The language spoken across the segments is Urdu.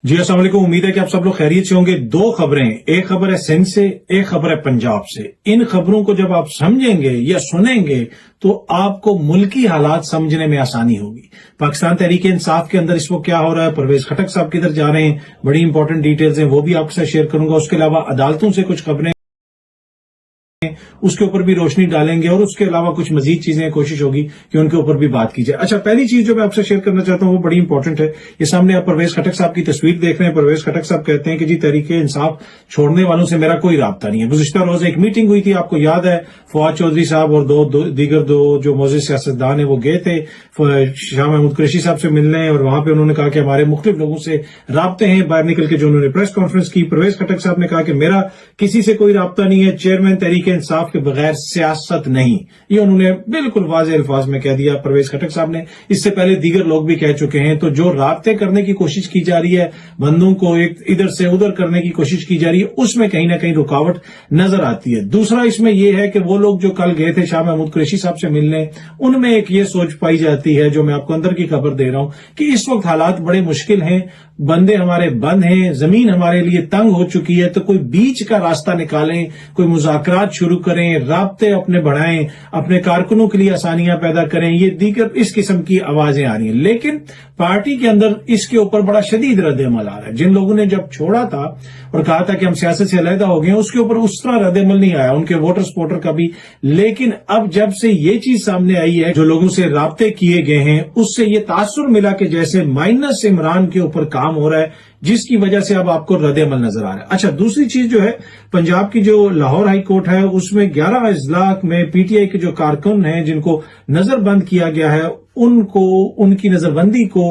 جی السلام علیکم، امید ہے کہ آپ سب لوگ خیریت سے ہوں گے۔ دو خبریں، ایک خبر ہے سندھ سے، ایک خبر ہے پنجاب سے۔ ان خبروں کو جب آپ سمجھیں گے یا سنیں گے تو آپ کو ملکی حالات سمجھنے میں آسانی ہوگی۔ پاکستان تحریک انصاف کے اندر اس وقت کیا ہو رہا ہے، پرویز خٹک صاحب کدھر جا رہے ہیں، بڑی امپورٹنٹ ڈیٹیلز ہیں، وہ بھی آپ کے ساتھ شیئر کروں گا۔ اس کے علاوہ عدالتوں سے کچھ خبریں، اس کے اوپر بھی روشنی ڈالیں گے، اور اس کے علاوہ کچھ مزید چیزیں کوشش ہوگی کہ ان کے اوپر بھی بات کی جائے۔ اچھا، پہلی چیز جو میں آپ سے شیئر کرنا چاہتا ہوں وہ بڑی امپورٹنٹ ہے۔ یہ سامنے آپ پرویز خٹک صاحب کی تصویر دیکھ رہے ہیں۔ پرویز خٹک صاحب کہتے ہیں کہ جی تحریک انصاف چھوڑنے والوں سے میرا کوئی رابطہ نہیں ہے۔ گزشتہ روز ایک میٹنگ ہوئی تھی، آپ کو یاد ہے، فواد چودھری صاحب اور دیگر دو جو معزز سیاستدان ہیں وہ گئے تھے شاہ محمود قریشی صاحب سے ملنے، اور وہاں پہ انہوں نے کہا کہ ہمارے مختلف لوگوں سے رابطے ہیں۔ باہر نکل کے جو انہوں نے پریس کانفرنس کی، پرویز خٹک صاحب نے کہا کہ میرا کسی سے کوئی رابطہ نہیں ہے، چیئرمین تحریک انصاف کے بغیر سیاست نہیں۔ یہ انہوں نے بالکل واضح الفاظ میں کہہ دیا پرویز خٹک صاحب نے۔ اس سے پہلے دیگر لوگ بھی کہہ چکے ہیں۔ تو جو رابطے کرنے کی کوشش کی جا رہی ہے، بندوں کو ایک ادھر سے ادھر کرنے کی کوشش کی جا رہی ہے، اس میں کہیں نہ کہیں رکاوٹ نظر آتی ہے۔ دوسرا اس میں یہ ہے کہ وہ لوگ جو کل گئے تھے شاہ محمود قریشی صاحب سے ملنے، ان میں ایک یہ سوچ پائی جاتی ہے، جو میں آپ کو اندر کی خبر دے رہا ہوں، کہ اس وقت حالات بڑے مشکل ہیں، بندے ہمارے بند ہیں، زمین ہمارے لیے تنگ ہو چکی ہے، تو کوئی بیچ کا راستہ نکالیں، کوئی مذاکرات شروع کریں، رابطے اپنے بڑھائیں، اپنے کارکنوں کے لیے آسانیاں پیدا کریں۔ یہ دیگر اس قسم کی آوازیں آ رہی ہیں، لیکن پارٹی کے اندر اس کے اوپر بڑا شدید رد عمل آ رہا ہے۔ جن لوگوں نے جب چھوڑا تھا اور کہا تھا کہ ہم سیاست سے علیحدہ ہو گئے ہیں، اس کے اوپر اس طرح رد عمل نہیں آیا، ان کے ووٹر سپورٹر کا بھی۔ لیکن اب جب سے یہ چیز سامنے آئی ہے، جو لوگوں سے رابطے کیے گئے ہیں، اس سے یہ تاثر ملا کہ جیسے مائنس عمران کے اوپر کام ہو رہا ہے، جس کی وجہ سے اب آپ کو رد عمل نظر آ رہا ہے۔ اچھا، دوسری چیز جو ہے، پنجاب کی جو لاہور ہائی کورٹ ہے، اس میں 11 اضلاع میں پی ٹی آئی کے جو کارکن ہیں جن کو نظر بند کیا گیا ہے، ان کی نظر بندی کو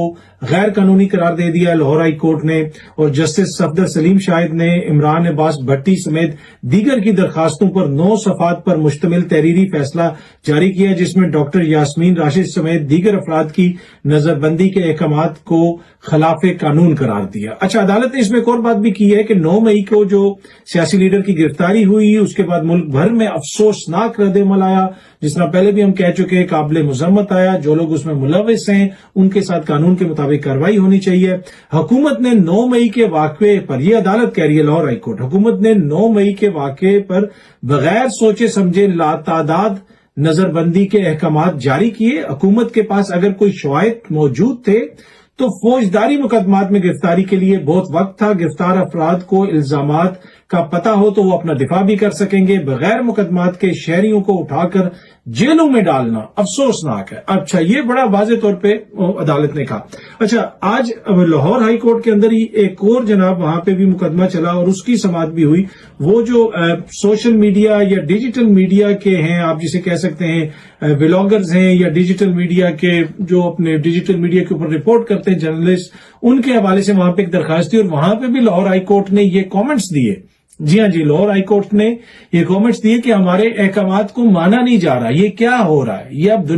غیر قانونی قرار دے دیا ہے لاہور ہائی کورٹ نے، اور جسٹس صفدر سلیم شاہد نے عمران عباس بھٹی سمیت دیگر کی درخواستوں پر 9 صفحات پر مشتمل تحریری فیصلہ جاری کیا، جس میں ڈاکٹر یاسمین راشد سمیت دیگر افراد کی نظر بندی کے احکامات کو خلاف قانون قرار دیا۔ اچھا، عدالت نے اس میں ایک اور بات بھی کی ہے کہ 9 مئی کو جو سیاسی لیڈر کی گرفتاری ہوئی، اس کے بعد ملک بھر میں افسوسناک رد عمل آیا، جس طرح پہلے بھی ہم کہہ چکے ہیں، قابل مذمت آیا۔ جو لوگ اس میں ملوث ہیں ان کے ساتھ قانون کے مطابق کارروائی ہونی چاہیے۔ حکومت نے 9 مئی کے واقعے پر، یہ عدالت کہہ رہی ہے لاہور ہائی کورٹ، حکومت نے 9 مئی کے واقعے پر بغیر سوچے سمجھے لاتعداد نظر بندی کے احکامات جاری کیے۔ حکومت کے پاس اگر کوئی شواہد موجود تھے تو فوجداری مقدمات میں گرفتاری کے لیے بہت وقت تھا۔ گرفتار افراد کو الزامات کا پتہ ہو تو وہ اپنا دفاع بھی کر سکیں گے۔ بغیر مقدمات کے شہریوں کو اٹھا کر جیلوں میں ڈالنا افسوسناک ہے۔ اچھا، یہ بڑا واضح طور پہ عدالت نے کہا۔ اچھا، آج لاہور ہائی کورٹ کے اندر ہی ایک اور جناب وہاں پہ بھی مقدمہ چلا اور اس کی سماعت بھی ہوئی۔ وہ جو سوشل میڈیا یا ڈیجیٹل میڈیا کے ہیں، آپ جسے کہہ سکتے ہیں بلاگرز ہیں، یا ڈیجیٹل میڈیا کے جو اپنے ڈیجیٹل میڈیا کے اوپر رپورٹ کرتے ہیں جرنلسٹ، ان کے حوالے سے وہاں پہ ایک درخواست تھی، اور وہاں پہ بھی لاہور ہائی کورٹ نے یہ کامنٹس دیے۔ جی ہاں جی، لاہور ہائی کورٹ نے یہ کامنٹس دیے کہ ہمارے احکامات کو مانا نہیں جا رہا، یہ کیا ہو رہا ہے، یہ اب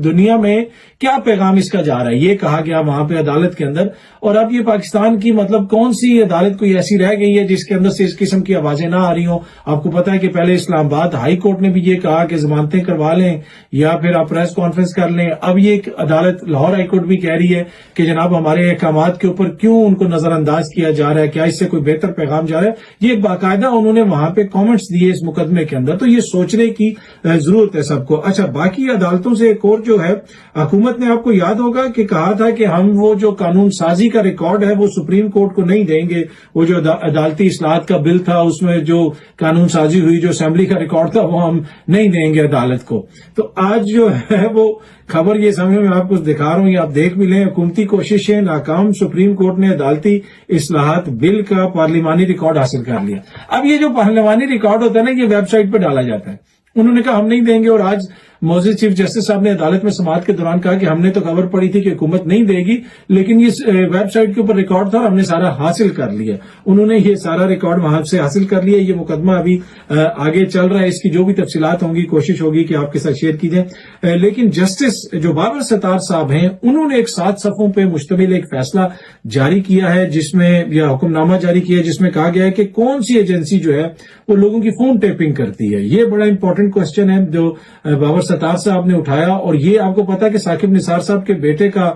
دنیا میں کیا پیغام اس کا جا رہا ہے، یہ کہا گیا وہاں پہ عدالت کے اندر۔ اور اب یہ پاکستان کی مطلب کون سی عدالت کوئی ایسی رہ گئی ہے جس کے اندر سے اس قسم کی آوازیں نہ آ رہی ہوں۔ آپ کو پتا ہے کہ پہلے اسلام آباد ہائی کورٹ نے بھی یہ کہا کہ ضمانتیں کروا لیں یا پھر آپ پریس کانفرنس کر لیں۔ اب یہ ایک عدالت لاہور ہائی کورٹ بھی کہہ رہی ہے کہ جناب ہمارے احکامات کے اوپر کیوں ان کو نظر انداز کیا جا رہا ہے، کیا اس سے کوئی بہتر پیغام جا رہا ہے۔ یہ باقاعدہ انہوں نے وہاں پہ کامنٹس دیے اس مقدمے کے اندر، تو یہ سوچنے کی ضرورت ہے سب کو۔ اچھا، باقی عدالتوں سے ایک اور جو ہے، حکومت نے آپ کو یاد ہوگا کہ کہا تھا کہ ہم وہ جو قانون سازی کا ریکارڈ ہے وہ سپریم کورٹ کو نہیں دیں گے۔ وہ جو عدالتی اصلاحات کا بل تھا، اس میں جو قانون سازی ہوئی، جو اسمبلی کا ریکارڈ تھا، وہ ہم نہیں دیں گے عدالت کو۔ تو آج جو ہے وہ خبر یہ سمجھ میں آپ کو دکھا رہا ہوں، یہ آپ دیکھ بھی لیں، حکومتی کوششیں ناکام، سپریم کورٹ نے عدالتی اصلاحات بل کا پارلیمانی ریکارڈ حاصل کر لیا۔ اب یہ جو پارلیمانی ریکارڈ ہوتا ہے نا، یہ ویب سائٹ پہ ڈالا جاتا ہے۔ انہوں نے کہا ہم نہیں دیں گے، اور آج معزز چیف جسٹس صاحب نے عدالت میں سماعت کے دوران کہا کہ ہم نے تو خبر پڑی تھی کہ حکومت نہیں دے گی، لیکن یہ ویب سائٹ کے اوپر ریکارڈ تھا اور ہم نے سارا حاصل کر لیا۔ انہوں نے یہ سارا ریکارڈ وہاں سے حاصل کر لیا۔ یہ مقدمہ ابھی آگے چل رہا ہے، اس کی جو بھی تفصیلات ہوں گی کوشش ہوگی کہ آپ کے ساتھ شیئر کی جائیں۔ لیکن جسٹس جو بابر ستار صاحب ہیں، انہوں نے ایک 7 صفحوں پہ مشتمل ایک فیصلہ جاری کیا ہے، جس میں یا حکم نامہ جاری کیا ہے، جس میں کہا گیا ہے کہ کون سی ایجنسی جو ہے وہ لوگوں کی فون ٹیپنگ کرتی ہے۔ یہ بڑا امپورٹنٹ کوسچن ہے جو بابر ستار صاحب نے اٹھایا، اور یہ آپ کو پتا ہے کہ ثاقب نثار صاحب کے بیٹے کا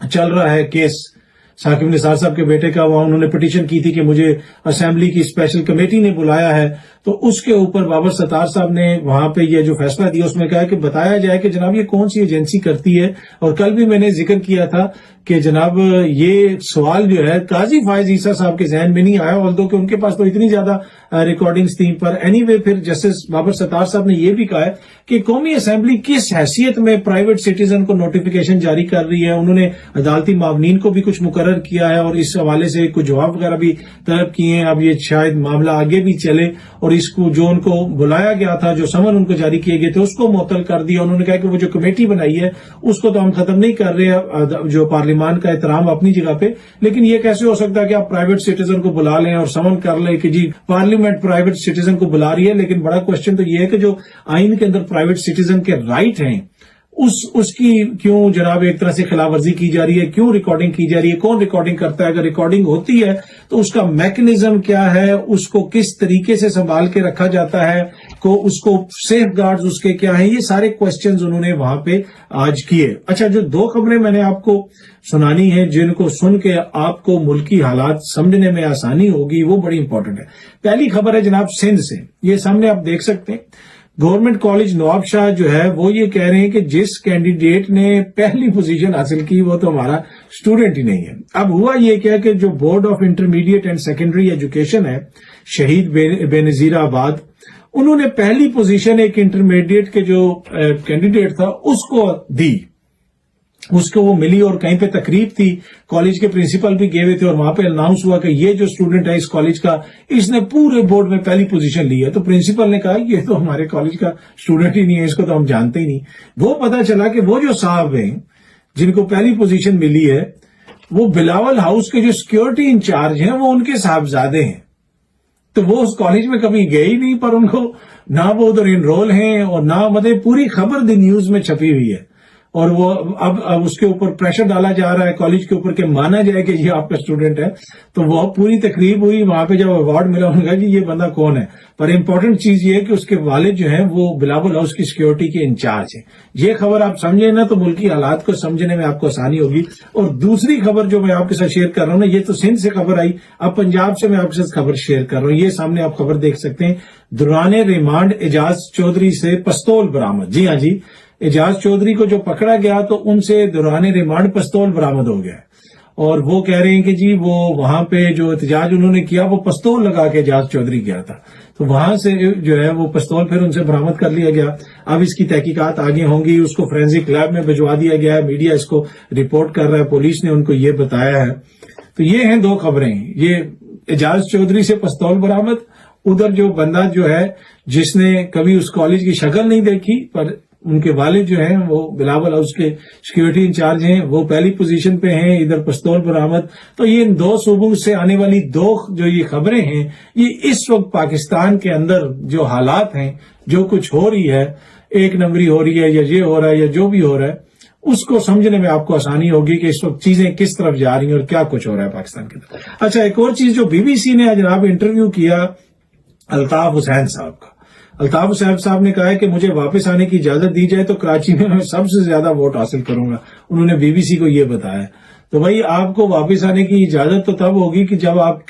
چل رہا ہے کیس، ثاقب نثار صاحب کے بیٹے کا وہاں انہوں نے پٹیشن کی تھی کہ مجھے اسمبلی کی اسپیشل کمیٹی نے بلایا ہے، تو اس کے اوپر بابر ستار صاحب نے وہاں پہ یہ جو فیصلہ دیا اس میں کہا کہ بتایا جائے کہ جناب یہ کون سی ایجنسی کرتی ہے. اور کل بھی میں نے ذکر کیا تھا کہ جناب یہ سوال جو ہے قاضی فائز عیسیٰ صاحب کے ذہن میں نہیں آیا، although کہ ان کے پاس تو اتنی زیادہ ریکارڈنگز تھیں. پر اینی وے پھر جسٹس بابر ستار صاحب نے یہ بھی کہا ہے کہ قومی اسمبلی کس حیثیت میں پرائیویٹ سٹیزن کو نوٹیفیکیشن جاری کر رہی ہے. انہوں نے عدالتی معاونین کو بھی کچھ مقرر کیا ہے اور اس حوالے سے کچھ جواب وغیرہ بھی طلب کیے ہیں. اب یہ شاید معاملہ آگے بھی چلے اور اس کو جو ان کو بلایا گیا تھا، جو سمن ان کو جاری کیے گئے تھے، اس کو معطل کر دیا. انہوں نے کہا کہ وہ جو کمیٹی بنائی ہے اس کو تو ہم ختم نہیں کر رہے، جو پارلیمان کا احترام اپنی جگہ پہ، لیکن یہ کیسے ہو سکتا ہے کہ آپ پرائیویٹ سٹیزن کو بلا لیں اور سمن کر لیں کہ جی پارلیمنٹ پرائیویٹ سٹیزن کو بلا رہی ہے. لیکن بڑا کوشچن تو یہ ہے کہ جو آئین کے اندر پرائیویٹ سٹیزن کے رائٹ ہیں اس کی کیوں جناب ایک طرح سے خلاف ورزی کی جا رہی ہے، کیوں ریکارڈنگ کی جا رہی ہے، کون ریکارڈنگ کرتا ہے، اگر ریکارڈنگ ہوتی ہے تو اس کا میکنزم کیا ہے، اس کو کس طریقے سے سنبھال کے رکھا جاتا ہے، اس کو سیف گارڈز اس کے کیا ہیں، یہ سارے کوسچنز انہوں نے وہاں پہ آج کیے. اچھا، جو دو خبریں میں نے آپ کو سنانی ہیں جن کو سن کے آپ کو ملکی حالات سمجھنے میں آسانی ہوگی، وہ بڑی امپورٹنٹ ہے. پہلی خبر ہے جناب سندھ سے، یہ سامنے آپ دیکھ سکتے ہیں. گورنمنٹ کالج نواب شاہ جو ہے وہ یہ کہہ رہے ہیں کہ جس کینڈیڈیٹ نے پہلی پوزیشن حاصل کی وہ تو ہمارا اسٹوڈنٹ ہی نہیں ہے. اب ہوا یہ کیا کہ جو board of intermediate and secondary education ہے شہید بے نظیر آباد، انہوں نے پہلی پوزیشن ایک انٹرمیڈیٹ کے جو کینڈیڈیٹ تھا اس کو دی، اس کو وہ ملی اور کہیں پہ تقریب تھی، کالج کے پرنسپل بھی گئے ہوئے تھے اور وہاں پہ اناؤنس ہوا کہ یہ جو اسٹوڈنٹ ہے اس کالج کا، اس نے پورے بورڈ میں پہلی پوزیشن لی ہے. تو پرنسپل نے کہا یہ تو ہمارے کالج کا اسٹوڈنٹ ہی نہیں ہے، اس کو تو ہم جانتے ہی نہیں. وہ پتا چلا کہ وہ جو صاحب ہیں جن کو پہلی پوزیشن ملی ہے وہ بلاول ہاؤس کے جو سیکورٹی انچارج ہیں وہ ان کے صاحبزادے ہیں. تو وہ اس کالج میں کبھی گئے ہی نہیں، پر ان کو نہ وہ ادھر انرول ہیں اور نہ مطلب پوری خبر دی نیوز میں چھپی ہوئی ہے. اور وہ اب اس کے اوپر پریشر ڈالا جا رہا ہے کالج کے اوپر کہ مانا جائے کہ یہ آپ کا اسٹوڈنٹ ہے. تو وہ پوری تقریب ہوئی، وہاں پہ جب ایوارڈ ملا انہوں نے کہا جی یہ بندہ کون ہے. پر امپورٹنٹ چیز یہ ہے کہ اس کے والد جو ہیں وہ بلاول ہاؤس کی سیکورٹی کے انچارج ہیں. یہ خبر آپ سمجھیں نا تو ملکی حالات کو سمجھنے میں آپ کو آسانی ہوگی. اور دوسری خبر جو میں آپ کے ساتھ شیئر کر رہا ہوں نا، یہ تو سندھ سے خبر آئی، اب پنجاب سے میں آپ کے ساتھ خبر شیئر کر رہا ہوں. یہ سامنے آپ خبر دیکھ سکتے ہیں، دوران ریمانڈ اعجاز چودھری سے پستول برآمد. جی ہاں جی، اعجاز چودھری کو جو پکڑا گیا تو ان سے دوران ریمانڈ پستول برآمد ہو گیا اور وہ کہہ رہے ہیں کہ جی وہ وہاں پہ جو احتجاج انہوں نے کیا وہ پستول لگا کے اعجاز چودھری گیا تھا. تو وہاں سے جو ہے وہ پستول پھر ان سے برآمد کر لیا گیا. اب اس کی تحقیقات آگے ہوں گی، اس کو فورینسک لیب میں بھجوا دیا گیا ہے، میڈیا اس کو رپورٹ کر رہا ہے، پولیس نے ان کو یہ بتایا ہے. تو یہ ہیں دو خبریں، یہ اعجاز چودھری سے پستول برآمد، ادھر جو بندہ جو ہے جس نے کبھی اس کالج کی شکل نہیں دیکھی پر ان کے والد جو ہیں وہ بلاول ہاؤس کے سیکورٹی انچارج ہیں، وہ پہلی پوزیشن پہ ہیں، ادھر پستول برآمد. تو یہ ان دو صوبوں سے آنے والی دو جو یہ خبریں ہیں، یہ اس وقت پاکستان کے اندر جو حالات ہیں، جو کچھ ہو رہی ہے، ایک نمبری ہو رہی ہے یا یہ ہو رہا ہے یا جو بھی ہو رہا ہے، اس کو سمجھنے میں آپ کو آسانی ہوگی کہ اس وقت چیزیں کس طرف جا رہی ہیں اور کیا کچھ ہو رہا ہے پاکستان کے اندر. اچھا، ایک اور چیز جو بی بی سی نے جناب انٹرویو کیا الطاف حسین صاحب کا. الطاف حسین صاحب نے کہا ہے کہ مجھے واپس آنے کی اجازت دی جائے تو کراچی میں سب سے زیادہ ووٹ حاصل کروں گا. انہوں نے بی بی سی کو یہ بتایا. تو بھائی آپ کو واپس آنے کی اجازت تو تب ہوگی کہ جب آپ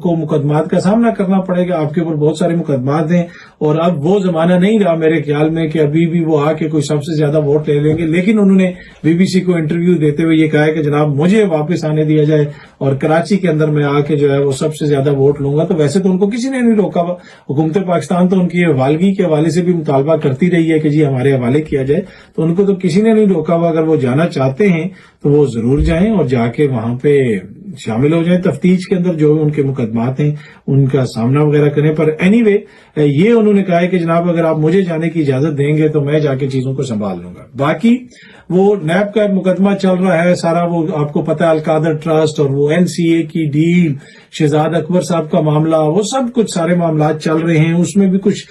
کو مقدمات کا سامنا کرنا پڑے گا. آپ کے اوپر بہت سارے مقدمات ہیں اور اب وہ زمانہ نہیں رہا میرے خیال میں کہ ابھی بھی وہ آ کے کوئی سب سے زیادہ ووٹ لے لیں گے. لیکن انہوں نے بی بی سی کو انٹرویو دیتے ہوئے یہ کہا ہے کہ جناب مجھے واپس آنے دیا جائے اور کراچی کے اندر میں آ کے جو ہے وہ سب سے زیادہ ووٹ لوں گا. تو ویسے تو ان کو کسی نے نہیں روکا ہوا، حکومت پاکستان تو ان کی حوالگی کے حوالے سے بھی مطالبہ کرتی رہی ہے کہ جی ہمارے حوالے کیا جائے. تو ان کو تو کسی نے نہیں روکا ہوا. اگر وہ جانا چاہتے ہیں تو وہ ضرور جائیں اور جا کے وہاں پہ شامل ہو جائیں تفتیش کے اندر، جو ان کے مقدمات ہیں ان کا سامنا وغیرہ کریں. پر اینی وے یہ انہوں نے کہا ہے کہ جناب اگر آپ مجھے جانے کی اجازت دیں گے تو میں جا کے چیزوں کو سنبھال لوں گا. باقی وہ نیب کا مقدمہ چل رہا ہے سارا، وہ آپ کو پتہ ہے، القادر ٹرسٹ اور وہ NCA کی ڈیل، شہزاد اکبر صاحب کا معاملہ، وہ سب کچھ سارے معاملات چل رہے ہیں. اس میں بھی کچھ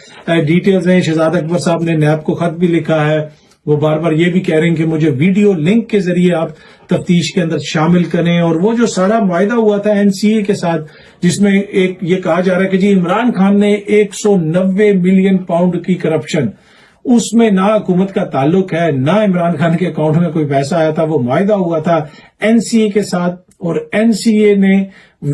ڈیٹیلز ہیں. شہزاد اکبر صاحب نے نیب کو خط بھی لکھا ہے. وہ بار بار یہ بھی کہہ رہے ہیں کہ مجھے ویڈیو لنک کے ذریعے آپ تفتیش کے اندر شامل کریں. اور وہ جو سارا معاہدہ ہوا تھا NCA کے ساتھ جس میں ایک یہ کہا جا رہا ہے کہ جی عمران خان نے 190 ملین پاؤنڈ کی کرپشن، اس میں نہ حکومت کا تعلق ہے، نہ عمران خان کے اکاؤنٹ میں کوئی پیسہ آیا تھا. وہ معاہدہ ہوا تھا NCA کے ساتھ اور NCA نے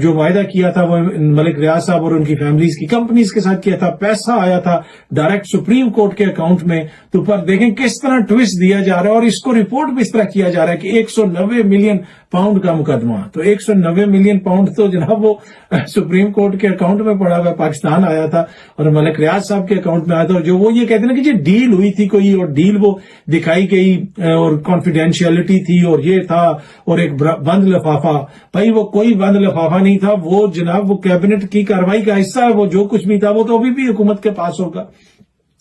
جو معاہدہ کیا تھا وہ ملک ریاض صاحب اور ان کی فیملیز کی کمپنیز کے ساتھ کیا تھا، پیسہ آیا تھا ڈائریکٹ سپریم کورٹ کے اکاؤنٹ میں، تو پر دیکھیں کس طرح ٹویسٹ دیا جا رہا ہے، اور اس کو رپورٹ بھی اس طرح کیا جا رہا ہے کہ 190 ملین پاؤنڈ کا مقدمہ، تو 190 ملین پاؤنڈ تو جناب وہ سپریم کورٹ کے اکاؤنٹ میں پڑا ہوا، پاکستان آیا تھا اور ملک ریاض صاحب کے اکاؤنٹ میں آیا تھا، اور جو وہ یہ کہتے ہیں نا کہ جی ڈیل ہوئی تھی کوئی، اور ڈیل وہ دکھائی گئی اور کانفیڈینشیلٹی تھی اور یہ تھا اور ایک بند لفافہ، بھائی وہ کوئی بند لفافہ نہیں تھا، وہ جناب وہ کیبنٹ کی کارروائی کا حصہ ہے، وہ جو کچھ بھی تھا وہ تو ابھی بھی حکومت کے پاس ہوگا۔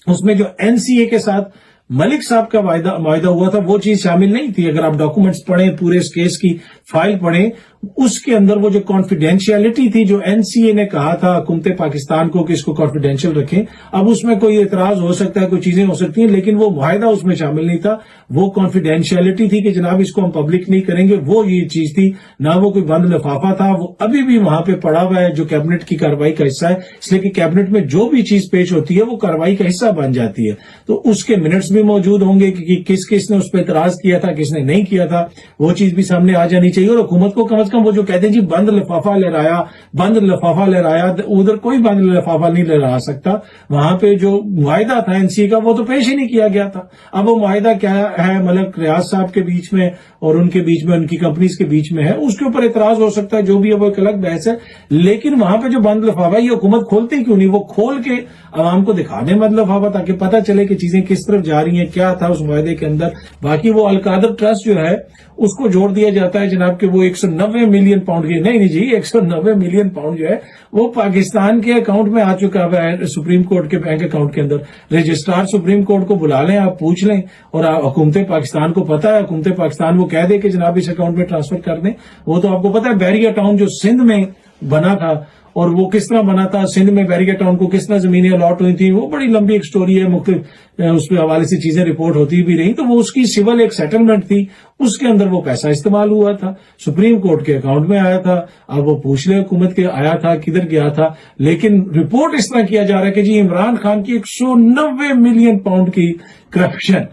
اس میں جو NCA کے ساتھ ملک صاحب کا معاہدہ ہوا تھا وہ چیز شامل نہیں تھی۔ اگر آپ ڈاکومنٹس پڑھیں، پورے اس کیس کی فائل پڑھیں، اس کے اندر وہ جو کانفیڈینشیلٹی تھی جو NCA نے کہا تھا حکومت پاکستان کو کہ اس کو کانفیڈینشیل رکھیں، اب اس میں کوئی اعتراض ہو سکتا ہے، کوئی چیزیں ہو سکتی ہیں، لیکن وہ معاہدہ اس میں شامل نہیں تھا، وہ کانفیڈینشیلٹی تھی کہ جناب اس کو ہم پبلک نہیں کریں گے، وہ یہ چیز تھی، نہ وہ کوئی بند لفافہ تھا، وہ ابھی بھی وہاں پہ پڑا ہوا ہے جو کیبنٹ کی کارروائی کا حصہ ہے، اس لیے کہ کیبنٹ میں جو بھی چیز پیش ہوتی ہے وہ کارروائی کا حصہ بن جاتی ہے، تو اس کے منٹس بھی موجود ہوں گے کہ کس کس نے اس پہ اعتراض کیا تھا، کس نے نہیں کیا تھا، وہ چیز بھی سامنے آ جانی چاہیے، اور حکومت کو کم از کم وہ جو کہتے ہیں جی بند لفافہ لہرایا، بند لفافہ لہرایا، ادھر کوئی بند لفافہ نہیں لہرا سکتا، وہاں پہ جو معاہدہ تھا NCA کا وہ تو پیش ہی نہیں کیا گیا تھا۔ اب وہ معاہدہ کیا ہے ملک ریاض صاحب کے بیچ میں اور ان کے بیچ میں، ان کی کمپنیز کے بیچ میں ہے، اس کے اوپر اعتراض ہو سکتا ہے، جو بھی ہے وہ ایک الگ بحث ہے، لیکن وہاں پہ جو بند لفافہ یہ حکومت کھولتی کیوں نہیں؟ وہ کھول کے عوام کو دکھا دیں بند لفافہ، تاکہ پتہ چلے کہ چیزیں کس طرف جا رہی ہیں، کیا تھا اس معاہدے کے اندر۔ باقی وہ القادر ٹرسٹ جو ہے اس کو جوڑ دیا جاتا ہے جناب کہ وہ 190 ملین پاؤنڈ کی، نہیں جی 190 ملین پاؤنڈ جو ہے وہ پاکستان کے اکاؤنٹ میں آ چکا ہے سپریم کورٹ کے بینک اکاؤنٹ کے اندر۔ رجسٹرار سپریم کورٹ کو بلا لیں، آپ پوچھ لیں، اور حکومت پاکستان کو پتا ہے، حکومت پاکستان وہ کہہ دے کہ جناب اس اکاؤنٹ میں ٹرانسفر کر دیں۔ وہ تو آپ کو پتا ہے بیریا ٹاؤن جو سندھ میں بنا تھا، اور وہ کس طرح بنا تھا، سندھ میں بیریا ٹاؤن کو کس طرح زمینیں الاٹ ہوئی تھیں، وہ بڑی لمبی ایک سٹوری ہے، مختلف اس کے حوالے سے چیزیں رپورٹ ہوتی بھی رہی، تو وہ اس کی سول ایک سیٹلمنٹ تھی، اس کے اندر وہ پیسہ استعمال ہوا تھا، سپریم کورٹ کے اکاؤنٹ میں آیا تھا۔ اب وہ پوچھ لے حکومت کے آیا تھا کدھر گیا تھا، لیکن رپورٹ اس طرح کیا جا رہا ہے کہ جی عمران خان کی 190 ملین پاؤنڈ کی کرپشن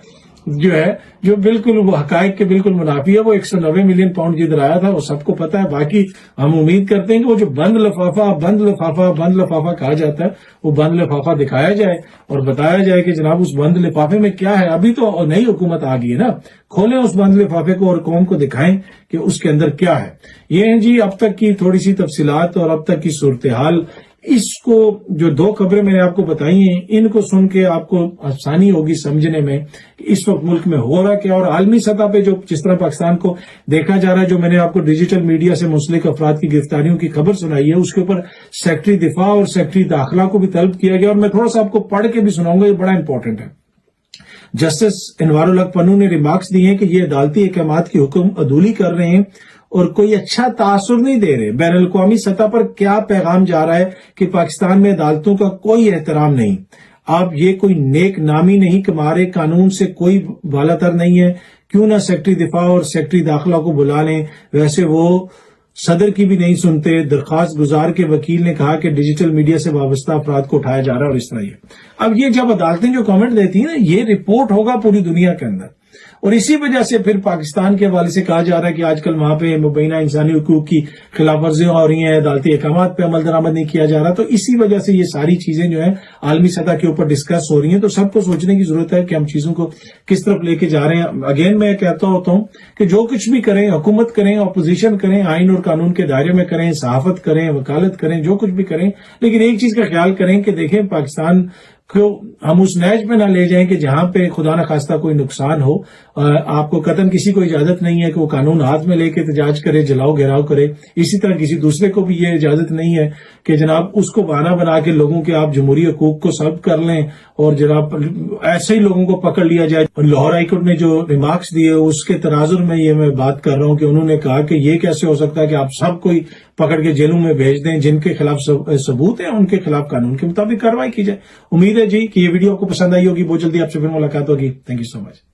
جو ہے، جو بالکل وہ حقائق کے بالکل منافی ہے، وہ 190 ملین پاؤنڈ جدھر آیا تھا وہ سب کو پتا ہے۔ باقی ہم امید کرتے ہیں کہ وہ جو بند لفافہ کہا جاتا ہے وہ بند لفافہ دکھایا جائے اور بتایا جائے کہ جناب اس بند لفافے میں کیا ہے۔ ابھی تو نئی حکومت آ گئی ہے نا، کھولیں اس بند لفافے کو اور قوم کو دکھائیں کہ اس کے اندر کیا ہے۔ یہ ہیں جی اب تک کی تھوڑی سی تفصیلات اور اب تک کی صورتحال۔ اس کو جو دو خبریں میں نے آپ کو بتائی ہیں، ان کو سن کے آپ کو آسانی ہوگی سمجھنے میں کہ اس وقت ملک میں ہو رہا کیا، اور عالمی سطح پہ جو جس طرح پاکستان کو دیکھا جا رہا ہے، جو میں نے آپ کو ڈیجیٹل میڈیا سے منسلک افراد کی گرفتاریوں کی خبر سنائی ہے، اس کے اوپر سیکرٹری دفاع اور سیکرٹری داخلہ کو بھی طلب کیا گیا، اور میں تھوڑا سا آپ کو پڑھ کے بھی سناؤں گا، یہ بڑا امپورٹنٹ ہے۔ جسٹس انوار الحق پنو نے ریمارکس دی ہیں کہ یہ عدالتی احکامات کی حکم عدولی کر رہے ہیں اور کوئی اچھا تاثر نہیں دے رہے۔ بین الاقوامی سطح پر کیا پیغام جا رہا ہے کہ پاکستان میں عدالتوں کا کوئی احترام نہیں، آپ یہ کوئی نیک نامی نہیں کما رہے، قانون سے کوئی بالاتر نہیں ہے، کیوں نہ سیکرٹری دفاع اور سیکرٹری داخلہ کو بلا لیں، ویسے وہ صدر کی بھی نہیں سنتے۔ درخواست گزار کے وکیل نے کہا کہ ڈیجیٹل میڈیا سے وابستہ افراد کو اٹھایا جا رہا ہے، اور اس طرح یہ اب یہ جب عدالتیں جو کامنٹ دیتی ہیں نا، یہ رپورٹ ہوگا پوری دنیا کے اندر، اور اسی وجہ سے پھر پاکستان کے حوالے سے کہا جا رہا ہے کہ آج کل وہاں پہ مبینہ انسانی حقوق کی خلاف ورزیاں ہو رہی ہیں، عدالتی احکامات پہ عمل درآمد نہیں کیا جا رہا، تو اسی وجہ سے یہ ساری چیزیں جو ہیں عالمی سطح کے اوپر ڈسکس ہو رہی ہیں۔ تو سب کو سوچنے کی ضرورت ہے کہ ہم چیزوں کو کس طرف لے کے جا رہے ہیں۔ اگین میں کہتا ہوتا ہوں کہ جو کچھ بھی کریں، حکومت کریں، اپوزیشن کریں، آئین اور قانون کے دائرے میں کریں، صحافت کریں، وکالت کریں، جو کچھ بھی کریں، لیکن ایک چیز کا خیال کریں کہ دیکھیں پاکستان کو ہم اس نیج پہ نہ لے جائیں کہ جہاں پہ خدا نہ خواستہ کوئی نقصان ہو۔ آپ کو قطعاً کسی کو اجازت نہیں ہے کہ وہ قانون ہاتھ میں لے کے احتجاج کرے، جلاؤ گھیراؤ کرے، اسی طرح کسی دوسرے کو بھی یہ اجازت نہیں ہے کہ جناب اس کو بہانہ بنا کے لوگوں کے آپ جمہوری حقوق کو سلب کر لیں اور جناب ایسے ہی لوگوں کو پکڑ لیا جائے۔ لاہور ہائی کورٹ نے جو ریمارکس دیے اس کے تناظر میں یہ میں بات کر رہا ہوں کہ انہوں نے کہا کہ یہ کیسے ہو سکتا ہے کہ آپ سب کوئی پکڑ کے جیلوں میں بھیج دیں، جن کے خلاف ثبوت ہیں ان کے خلاف قانون کے مطابق کارروائی کی جائے۔ امید ہے جی کہ یہ ویڈیو آپ کو پسند آئی ہوگی، بہت جلدی آپ سے پھر ملاقات ہوگی۔ Thank you so much.